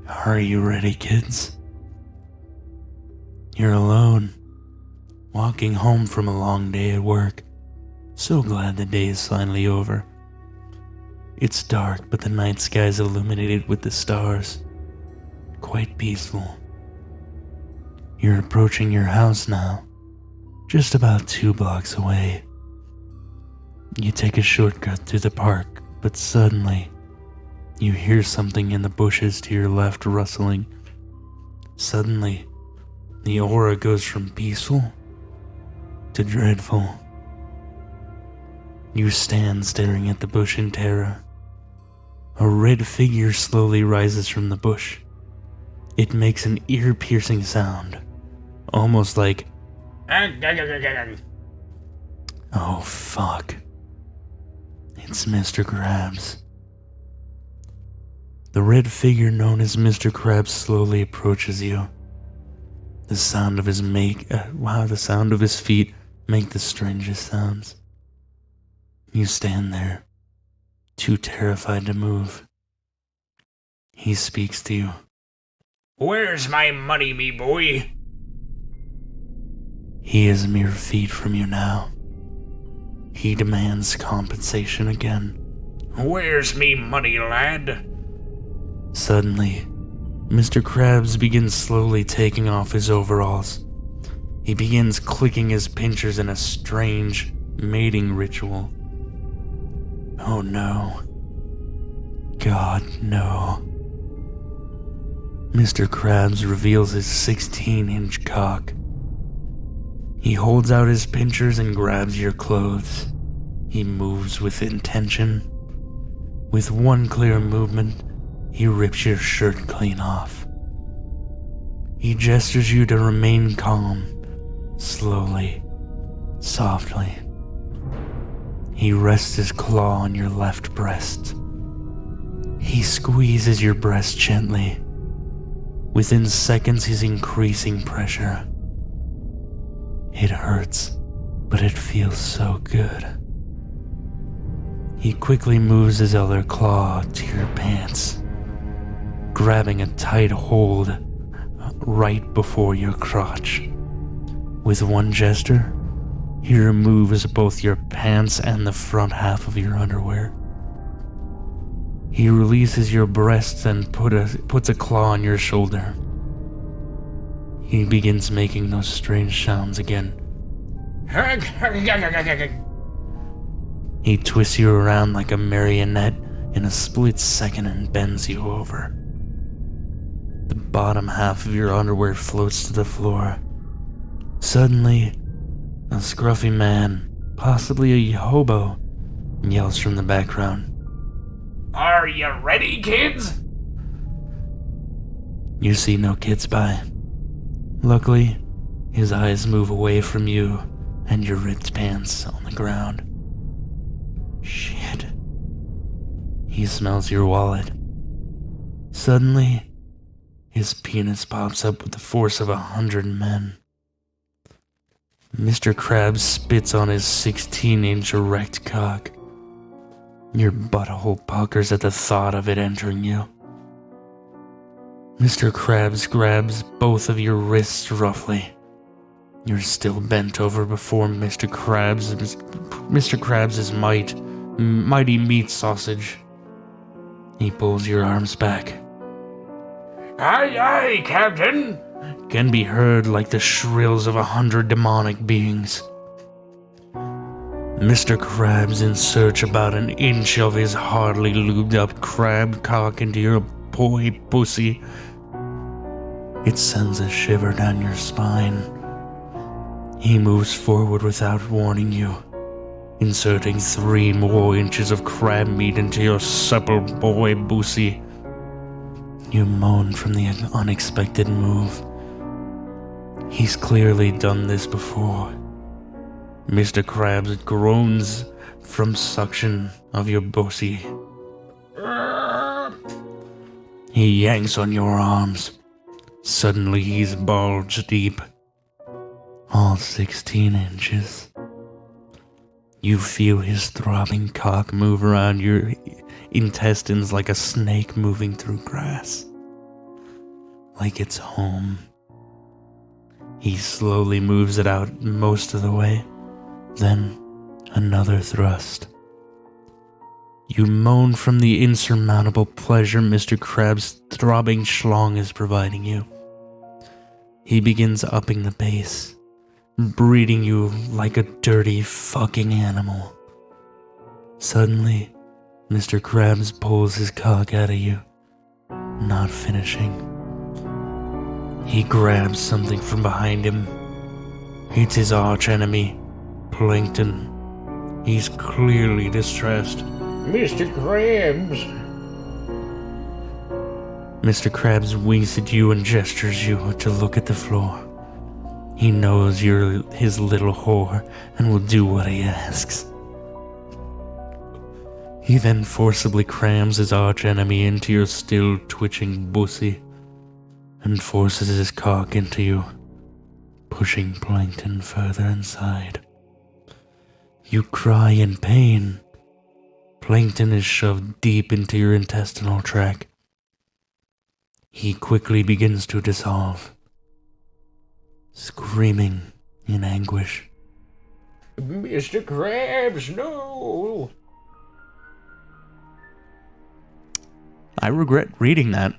Are you ready, kids? You're alone, walking home from a long day at work. So glad the day is finally over. It's dark, but the night sky is illuminated with the stars. Quite peaceful. You're approaching your house now, just about 2 blocks away. You take a shortcut through the park, but suddenly, you hear something in the bushes to your left rustling. Suddenly, the aura goes from peaceful to dreadful. You stand staring at the bush in terror. A red figure slowly rises from the bush. It makes an ear-piercing sound, almost like, oh fuck. It's Mr-Krabs. The red figure known as Mr. Krabs slowly approaches you. The sound of his feet make the strangest sounds. You stand there, too terrified to move. He speaks to you. Where's my money, me boy? He is mere feet from you now. He demands compensation again. Where's me money, lad? Suddenly, Mr. Krabs begins slowly taking off his overalls. He begins clicking his pinchers in a strange mating ritual. Oh no. God, no. Mr. Krabs reveals his 16-inch cock. He holds out his pinchers and grabs your clothes. He moves with intention. With one clear movement, he rips your shirt clean off. He gestures you to remain calm, slowly, softly. He rests his claw on your left breast. He squeezes your breast gently. Within seconds, he's increasing pressure. It hurts, but it feels so good. He quickly moves his other claw to your pants, grabbing a tight hold right before your crotch. With one gesture, he removes both your pants and the front half of your underwear. He releases your breasts and puts a claw on your shoulder. He begins making those strange sounds again. He twists you around like a marionette in a split second and bends you over. The bottom half of your underwear floats to the floor. Suddenly, a scruffy man, possibly a hobo, yells from the background. Are you ready, kids? You see no kids by. Luckily, his eyes move away from you and your ripped pants on the ground. Shit. He smells your wallet. Suddenly, his penis pops up with the force of 100 men. Mr. Krabs spits on his 16-inch erect cock. Your butthole puckers at the thought of it entering you. Mr. Krabs grabs both of your wrists roughly. You're still bent over before Mr. Krabs' mighty meat sausage. He pulls your arms back. Aye, aye, Captain. Can be heard like the shrills of 100 demonic beings. Mr. Krabs inserts about an inch of his hardly lubed up crab cock into your boy pussy. It sends a shiver down your spine. He moves forward without warning you, inserting 3 more inches of crab meat into your supple boy pussy. You moan from the unexpected move. He's clearly done this before. Mr. Krabs groans from suction of your pussy. He yanks on your arms. Suddenly he's bulge deep. All 16 inches. You feel his throbbing cock move around your intestines like a snake moving through grass. like it's home. He slowly moves it out most of the way, then another thrust. You moan from the insurmountable pleasure Mr. Krabs' throbbing schlong is providing you. He begins upping the pace, breeding you like a dirty fucking animal. Suddenly, Mr. Krabs pulls his cock out of you, not finishing. He grabs something from behind him. It's his archenemy, Plankton. He's clearly distressed. Mr. Krabs. Mr. Krabs winks at you and gestures you to look at the floor. He knows you're his little whore and will do what he asks. He then forcibly crams his archenemy into your still twitching bussy and forces his cock into you, pushing Plankton further inside. You cry in pain. Plankton is shoved deep into your intestinal tract. He quickly begins to dissolve, screaming in anguish. Mr. Krabs, no! I regret reading that.